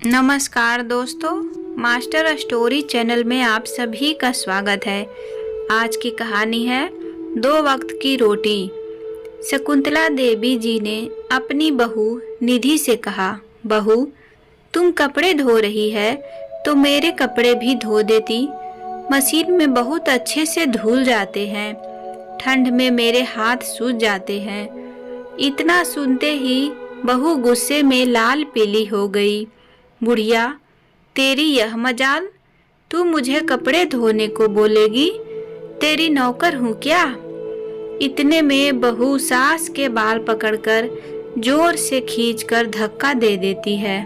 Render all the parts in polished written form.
नमस्कार दोस्तों, master story channel में आप सभी का स्वागत है। आज की कहानी है 2 वक्त की रोटी। शकुंतला देवी जी ने अपनी बहू निधि से कहा, बहू तुम कपड़े धो रही है तो मेरे कपड़े भी धो देती। मशीन में बहुत अच्छे से धुल जाते हैं, ठंड में मेरे हाथ सूज जाते हैं। इतना सुनते ही बहू गुस्से में लाल पीली हो गई। बुढ़िया, तेरी यह मजाल, तू मुझे कपड़े धोने को बोलेगी? तेरी नौकर हूँ क्या? इतने में बहू सास के बाल पकड़कर जोर से खींचकर धक्का दे देती है।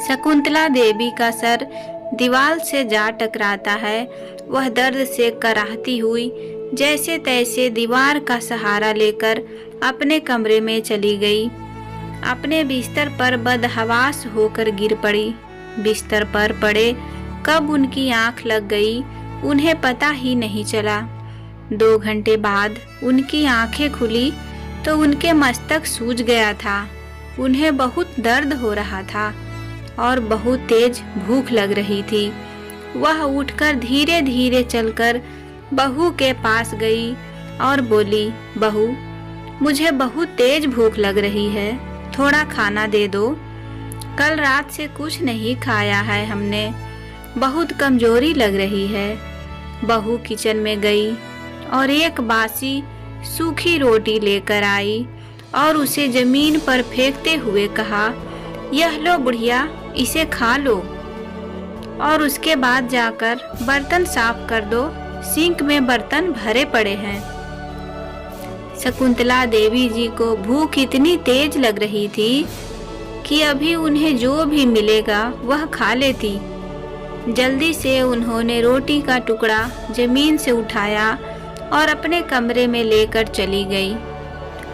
शकुंतला देवी का सर दीवार से जा टकराता है। वह दर्द से कराहती हुई जैसे तैसे दीवार का सहारा लेकर अपने कमरे में चली गई। अपने बिस्तर पर बदहवास होकर गिर पड़ी। बिस्तर पर पड़े कब उनकी आंख लग गई उन्हें पता ही नहीं चला। 2 घंटे बाद उनकी आंखें खुली तो उनके मस्तक सूज गया था। उन्हें बहुत दर्द हो रहा था और बहुत तेज भूख लग रही थी। वह उठकर धीरे धीरे चलकर बहू के पास गई और बोली, बहू मुझे बहुत तेज भूख लग रही है, थोड़ा खाना दे दो। कल रात से कुछ नहीं खाया है हमने, बहुत कमजोरी लग रही है। बहू किचन में गई और एक बासी सूखी रोटी लेकर आई और उसे जमीन पर फेंकते हुए कहा, यह लो बुढ़िया, इसे खा लो और उसके बाद जाकर बर्तन साफ कर दो, सिंक में बर्तन भरे पड़े हैं। शकुंतला देवी जी को भूख इतनी तेज लग रही थी कि अभी उन्हें जो भी मिलेगा वह खा लेती। जल्दी से उन्होंने रोटी का टुकड़ा जमीन से उठाया और अपने कमरे में लेकर चली गई।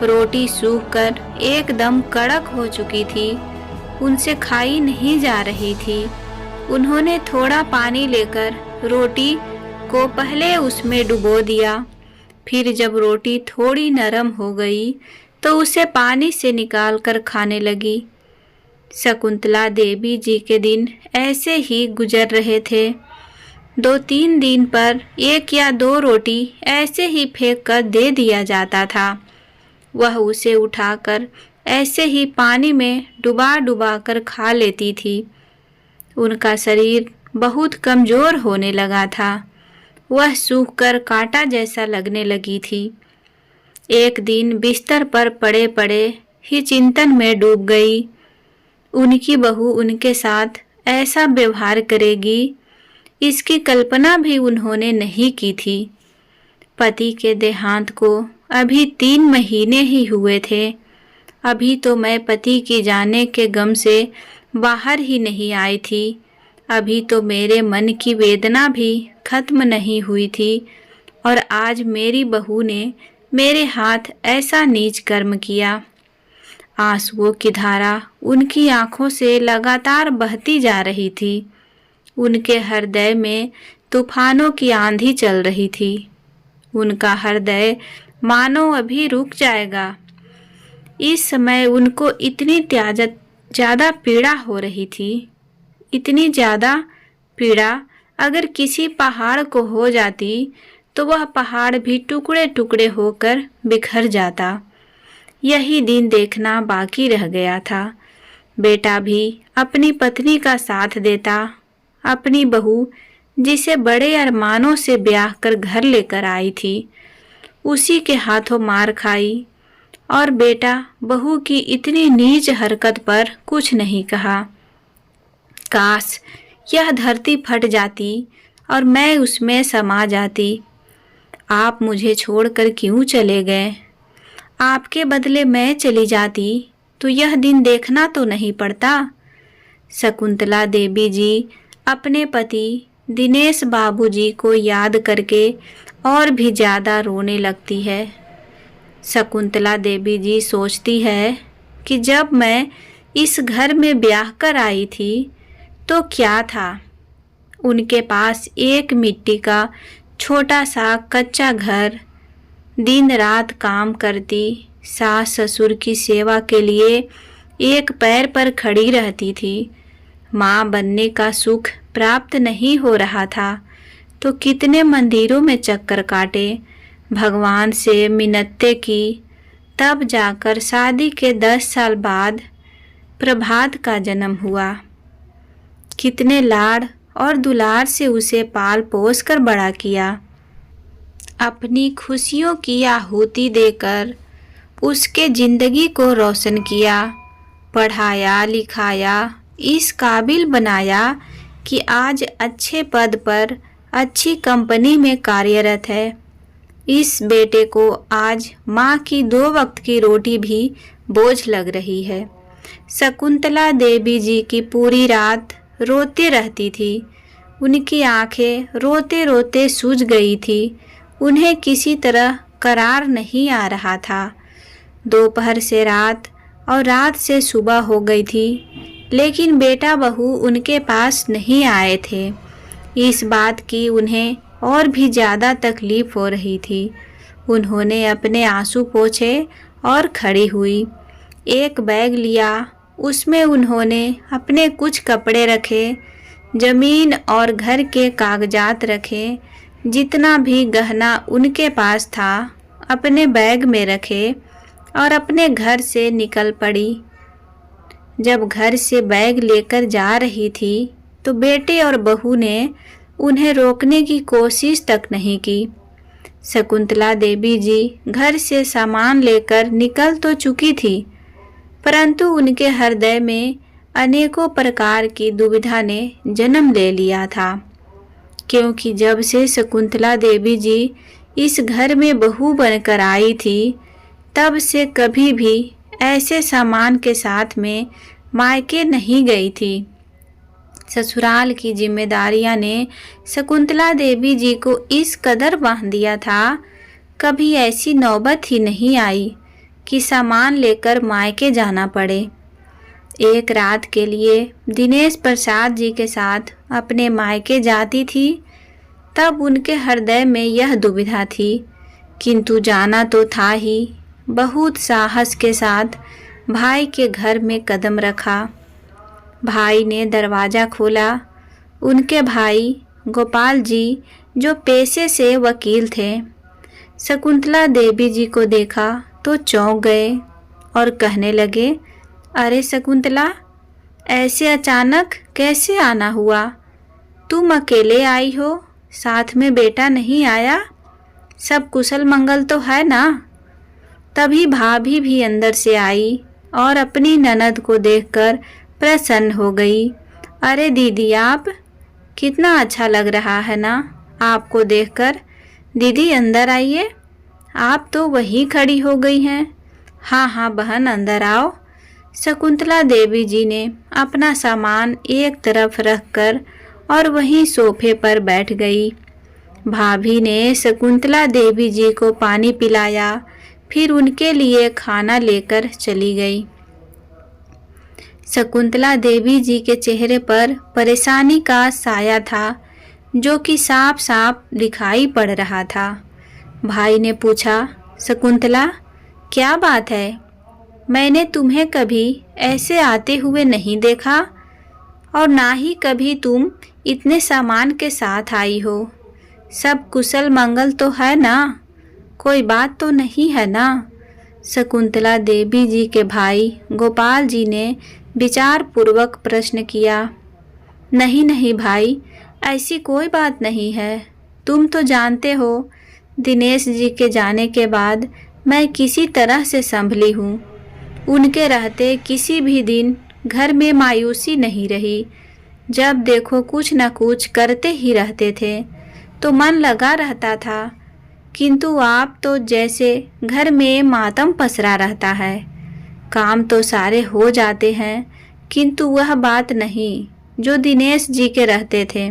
रोटी सूखकर एकदम कड़क हो चुकी थी, उनसे खाई नहीं जा रही थी। उन्होंने थोड़ा पानी लेकर रोटी को पहले उसमें डुबो दिया। फिर जब रोटी थोड़ी नरम हो गई तो उसे पानी से निकालकर खाने लगी। शकुंतला देवी जी के दिन ऐसे ही गुजर रहे थे। 2-3 दिन पर 1 या 2 रोटी ऐसे ही फेंक कर दे दिया जाता था। वह उसे उठाकर ऐसे ही पानी में डुबा डुबा कर खा लेती थी। उनका शरीर बहुत कमजोर होने लगा था। वह सूखकर कांटा जैसा लगने लगी थी। एक दिन बिस्तर पर पड़े पड़े ही चिंतन में डूब गई। उनकी बहू उनके साथ ऐसा व्यवहार करेगी, इसकी कल्पना भी उन्होंने नहीं की थी। पति के देहांत को अभी 3 महीने ही हुए थे। अभी तो मैं पति की जाने के गम से बाहर ही नहीं आई थी। अभी तो मेरे मन की वेदना भी खत्म नहीं हुई थी और आज मेरी बहू ने मेरे हाथ ऐसा नीच कर्म किया। आंसुओं की धारा उनकी आंखों से लगातार बहती जा रही थी। उनके हृदय में तूफानों की आंधी चल रही थी। उनका हृदय मानो अभी रुक जाएगा। इस समय उनको इतनी ज्यादा पीड़ा हो रही थी, इतनी ज्यादा पीड़ा अगर किसी पहाड़ को हो जाती तो वह पहाड़ भी टुकड़े टुकड़े होकर बिखर जाता। यही दिन देखना बाकी रह गया था। बेटा भी अपनी पत्नी का साथ देता। अपनी बहू जिसे बड़े अरमानों से ब्याह कर घर लेकर आई थी, उसी के हाथों मार खाई और बेटा बहू की इतनी नीच हरकत पर कुछ नहीं कहा। काश यह धरती फट जाती और मैं उसमें समा जाती। आप मुझे छोड़कर क्यों चले गए? आपके बदले मैं चली जाती तो यह दिन देखना तो नहीं पड़ता। शकुंतला देवी जी अपने पति दिनेश बाबूजी को याद करके और भी ज़्यादा रोने लगती है। शकुंतला देवी जी सोचती है कि जब मैं इस घर में ब्याह कर आई थी तो क्या था। उनके पास एक मिट्टी का छोटा सा कच्चा घर, दिन रात काम करती, सास ससुर की सेवा के लिए एक पैर पर खड़ी रहती थी। माँ बनने का सुख प्राप्त नहीं हो रहा था तो कितने मंदिरों में चक्कर काटे, भगवान से मिन्नतें की, तब जाकर शादी के 10 साल बाद प्रभात का जन्म हुआ। कितने लाड़ और दुलार से उसे पाल पोस कर बड़ा किया। अपनी खुशियों की आहुति देकर उसके जिंदगी को रोशन किया, पढ़ाया लिखाया, इस काबिल बनाया कि आज अच्छे पद पर अच्छी कंपनी में कार्यरत है। इस बेटे को आज माँ की 2 वक्त की रोटी भी बोझ लग रही है। शकुंतला देवी जी की पूरी रात रोते रहती थी। उनकी आंखें रोते रोते सूज गई थी। उन्हें किसी तरह करार नहीं आ रहा था। दोपहर से रात और रात से सुबह हो गई थी, लेकिन बेटा बहू उनके पास नहीं आए थे। इस बात की उन्हें और भी ज़्यादा तकलीफ हो रही थी। उन्होंने अपने आंसू पोंछे और खड़ी हुई। एक बैग लिया, उसमें उन्होंने अपने कुछ कपड़े रखे, जमीन और घर के कागजात रखे, जितना भी गहना उनके पास था अपने बैग में रखे और अपने घर से निकल पड़ी। जब घर से बैग लेकर जा रही थी तो बेटे और बहू ने उन्हें रोकने की कोशिश तक नहीं की। शकुंतला देवी जी घर से सामान लेकर निकल तो चुकी थी, परंतु उनके हृदय में अनेकों प्रकार की दुविधा ने जन्म ले लिया था, क्योंकि जब से शकुंतला देवी जी इस घर में बहू बनकर आई थी, तब से कभी भी ऐसे सामान के साथ में मायके नहीं गई थी। ससुराल की जिम्मेदारियां ने शकुंतला देवी जी को इस कदर बांध दिया था, कभी ऐसी नौबत ही नहीं आई कि सामान लेकर मायके जाना पड़े। एक रात के लिए दिनेश प्रसाद जी के साथ अपने मायके जाती थी, तब उनके हृदय में यह दुविधा थी, किंतु जाना तो था ही। बहुत साहस के साथ भाई के घर में कदम रखा। भाई ने दरवाज़ा खोला। उनके भाई गोपाल जी, जो पेशे से वकील थे, शकुंतला देवी जी को देखा तो चौंक गए और कहने लगे, अरे शकुंतला, ऐसे अचानक कैसे आना हुआ? तुम अकेले आई हो, साथ में बेटा नहीं आया? सब कुशल मंगल तो है ना? तभी भाभी भी अंदर से आई और अपनी ननद को देखकर प्रसन्न हो गई। अरे दीदी, आप कितना अच्छा लग रहा है ना आपको देखकर। दीदी अंदर आइए, आप तो वहीं खड़ी हो गई हैं। हाँ हाँ बहन, अंदर आओ। शकुंतला देवी जी ने अपना सामान एक तरफ रखकर और वहीं सोफे पर बैठ गई। भाभी ने शकुंतला देवी जी को पानी पिलाया, फिर उनके लिए खाना लेकर चली गई। शकुंतला देवी जी के चेहरे पर परेशानी का साया था, जो कि साफ साफ दिखाई पड़ रहा था। भाई ने पूछा, शकुंतला क्या बात है? मैंने तुम्हें कभी ऐसे आते हुए नहीं देखा और ना ही कभी तुम इतने सामान के साथ आई हो। सब कुशल मंगल तो है ना? कोई बात तो नहीं है ना? शकुंतला देवी जी के भाई गोपाल जी ने विचार पूर्वक प्रश्न किया। नहीं नहीं भाई, ऐसी कोई बात नहीं है। तुम तो जानते हो, दिनेश जी के जाने के बाद मैं किसी तरह से संभली हूँ। उनके रहते किसी भी दिन घर में मायूसी नहीं रही। जब देखो कुछ न कुछ करते ही रहते थे तो मन लगा रहता था, किंतु आप तो जैसे घर में मातम पसरा रहता है। काम तो सारे हो जाते हैं, किंतु वह बात नहीं जो दिनेश जी के रहते थे।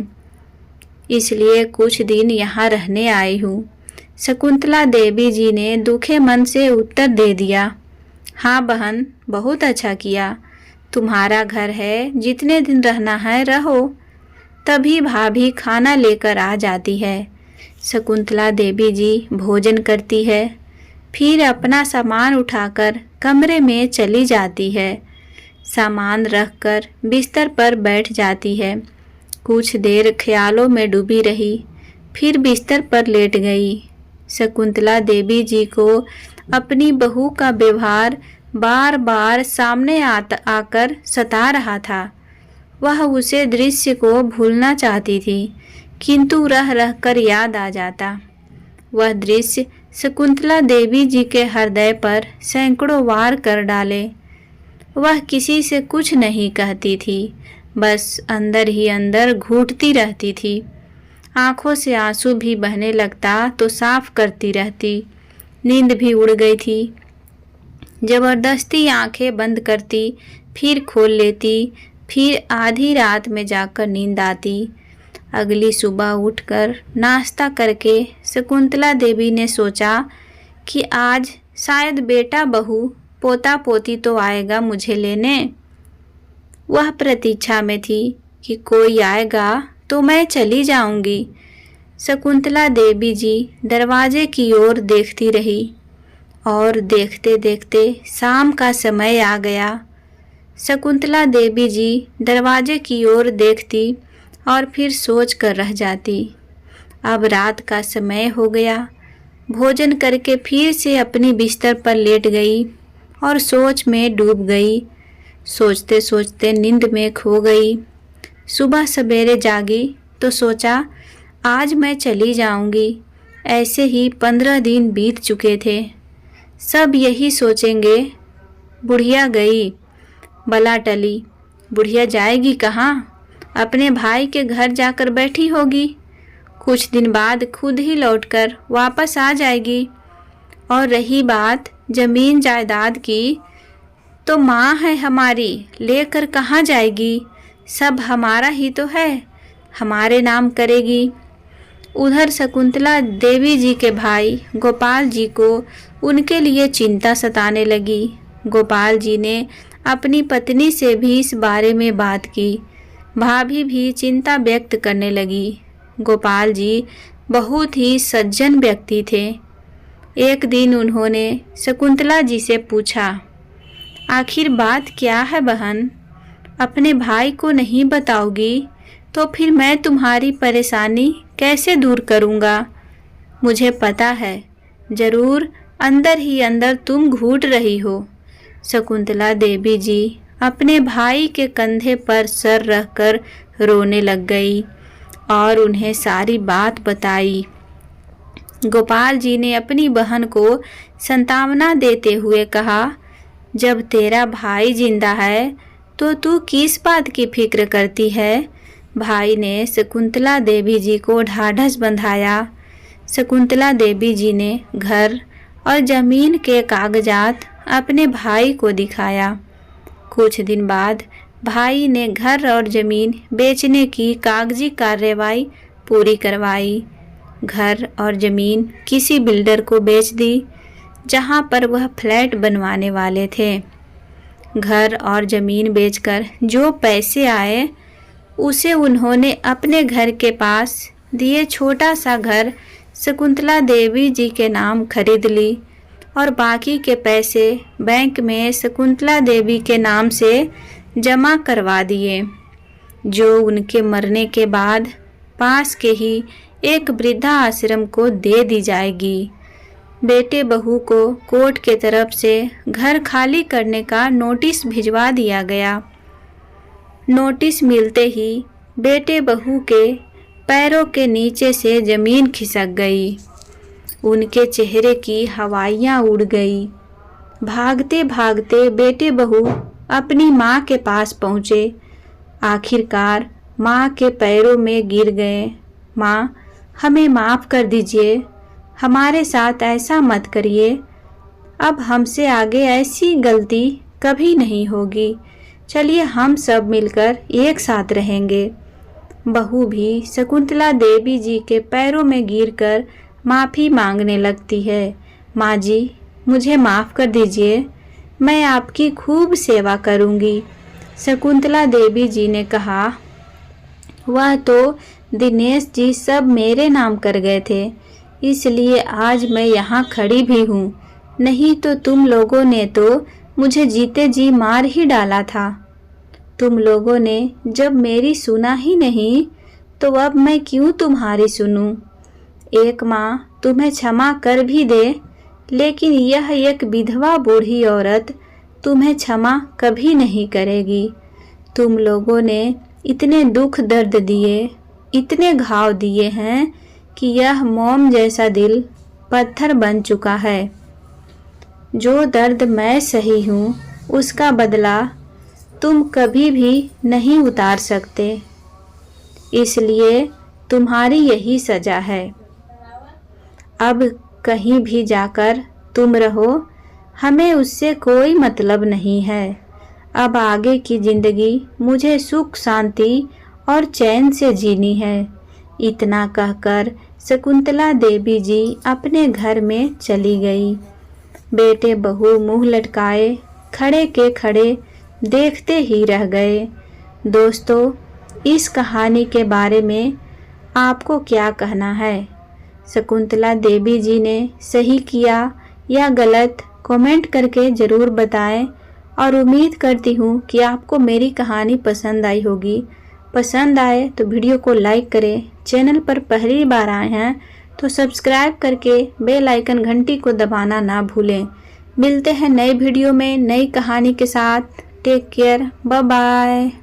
इसलिए कुछ दिन यहाँ रहने आई हूँ। शकुंतला देवी जी ने दुखे मन से उत्तर दे दिया। हाँ बहन, बहुत अच्छा किया। तुम्हारा घर है, जितने दिन रहना है रहो। तभी भाभी खाना लेकर आ जाती है। शकुंतला देवी जी भोजन करती है, फिर अपना सामान उठाकर कमरे में चली जाती है। सामान रखकर बिस्तर पर बैठ जाती है। कुछ देर ख्यालों में डूबी रही, फिर बिस्तर पर लेट गई। शकुंतला देवी जी को अपनी बहू का व्यवहार बार बार सामने आकर सता रहा था। वह उसे दृश्य को भूलना चाहती थी, किंतु रह रहकर याद आ जाता। वह दृश्य शकुंतला देवी जी के हृदय पर सैकड़ों वार कर डाले। वह किसी से कुछ नहीं कहती थी, बस अंदर ही अंदर घूटती रहती थी। आंखों से आंसू भी बहने लगता तो साफ करती रहती। नींद भी उड़ गई थी। जबरदस्ती आंखें बंद करती, फिर खोल लेती, फिर आधी रात में जाकर नींद आती। अगली सुबह उठकर नाश्ता करके शकुंतला देवी ने सोचा कि आज शायद बेटा बहू पोता पोती तो आएगा मुझे लेने। वह प्रतीक्षा में थी कि कोई आएगा तो मैं चली जाऊंगी। शकुंतला देवी जी दरवाजे की ओर देखती रही और देखते देखते शाम का समय आ गया। शकुंतला देवी जी दरवाजे की ओर देखती और फिर सोच कर रह जाती। अब रात का समय हो गया। भोजन करके फिर से अपनी बिस्तर पर लेट गई और सोच में डूब गई। सोचते सोचते नींद में खो गई। सुबह सवेरे जागी तो सोचा आज मैं चली जाऊंगी। ऐसे ही 15 दिन बीत चुके थे। सब यही सोचेंगे, बुढ़िया गई, बला टली। बुढ़िया जाएगी कहाँ? अपने भाई के घर जाकर बैठी होगी। कुछ दिन बाद खुद ही लौटकर वापस आ जाएगी। और रही बात जमीन जायदाद की, तो माँ है हमारी, लेकर कहाँ जाएगी? सब हमारा ही तो है, हमारे नाम करेगी। उधर शकुंतला देवी जी के भाई गोपाल जी को उनके लिए चिंता सताने लगी। गोपाल जी ने अपनी पत्नी से भी इस बारे में बात की। भाभी भी चिंता व्यक्त करने लगी। गोपाल जी बहुत ही सज्जन व्यक्ति थे। एक दिन उन्होंने शकुंतला जी से पूछा, आखिर बात क्या है बहन? अपने भाई को नहीं बताओगी तो फिर मैं तुम्हारी परेशानी कैसे दूर करूँगा? मुझे पता है जरूर अंदर ही अंदर तुम घूट रही हो। शकुंतला देवी जी अपने भाई के कंधे पर सर रखकर रोने लग गई और उन्हें सारी बात बताई। गोपाल जी ने अपनी बहन को सांत्वना देते हुए कहा, जब तेरा भाई जिंदा है तो तू किस बात की फिक्र करती है? भाई ने शकुंतला देवी जी को ढाढ़स बंधाया। शकुंतला देवी जी ने घर और जमीन के कागजात अपने भाई को दिखाया। कुछ दिन बाद भाई ने घर और ज़मीन बेचने की कागजी कार्रवाई पूरी करवाई। घर और ज़मीन किसी बिल्डर को बेच दी, जहां पर वह फ्लैट बनवाने वाले थे। घर और ज़मीन बेचकर जो पैसे आए उसे उन्होंने अपने घर के पास दिए छोटा सा घर शकुंतला देवी जी के नाम खरीद ली और बाकी के पैसे बैंक में शकुंतला देवी के नाम से जमा करवा दिए, जो उनके मरने के बाद पास के ही एक वृद्धा आश्रम को दे दी जाएगी। बेटे बहू को कोर्ट के तरफ से घर खाली करने का नोटिस भिजवा दिया गया। नोटिस मिलते ही बेटे बहू के पैरों के नीचे से जमीन खिसक गई। उनके चेहरे की हवाइयाँ उड़ गई। भागते भागते बेटे बहू अपनी माँ के पास पहुँचे। आखिरकार माँ के पैरों में गिर गए। माँ, हमें माफ़ कर दीजिए, हमारे साथ ऐसा मत करिए। अब हमसे आगे ऐसी गलती कभी नहीं होगी। चलिए हम सब मिलकर एक साथ रहेंगे। बहू भी शकुंतला देवी जी के पैरों में गिरकर माफ़ी मांगने लगती है। माँ जी, मुझे माफ़ कर दीजिए, मैं आपकी खूब सेवा करूँगी। शकुंतला देवी जी ने कहा, वह तो दिनेश जी सब मेरे नाम कर गए थे, इसलिए आज मैं यहाँ खड़ी भी हूँ, नहीं तो तुम लोगों ने तो मुझे जीते जी मार ही डाला था। तुम लोगों ने जब मेरी सुना ही नहीं तो अब मैं क्यों तुम्हारी सुनूं? एक माँ तुम्हें क्षमा कर भी दे, लेकिन यह एक विधवा बूढ़ी औरत तुम्हें क्षमा कभी नहीं करेगी। तुम लोगों ने इतने दुख दर्द दिए, इतने घाव दिए हैं कि यह मोम जैसा दिल पत्थर बन चुका है। जो दर्द मैं सही हूँ उसका बदला तुम कभी भी नहीं उतार सकते, इसलिए तुम्हारी यही सजा है। अब कहीं भी जाकर तुम रहो, हमें उससे कोई मतलब नहीं है। अब आगे की जिंदगी मुझे सुख शांति और चैन से जीनी है। इतना कहकर शकुंतला देवी जी अपने घर में चली गई। बेटे बहू मुंह लटकाए खड़े के खड़े देखते ही रह गए। दोस्तों, इस कहानी के बारे में आपको क्या कहना है? शकुंतला देवी जी ने सही किया या गलत, कमेंट करके ज़रूर बताएं। और उम्मीद करती हूँ कि आपको मेरी कहानी पसंद आई होगी। पसंद आए तो वीडियो को लाइक करें। चैनल पर पहली बार आए हैं तो सब्सक्राइब करके बेल आइकन घंटी को दबाना ना भूलें। मिलते हैं नए वीडियो में नई कहानी के साथ। Take care, bye bye.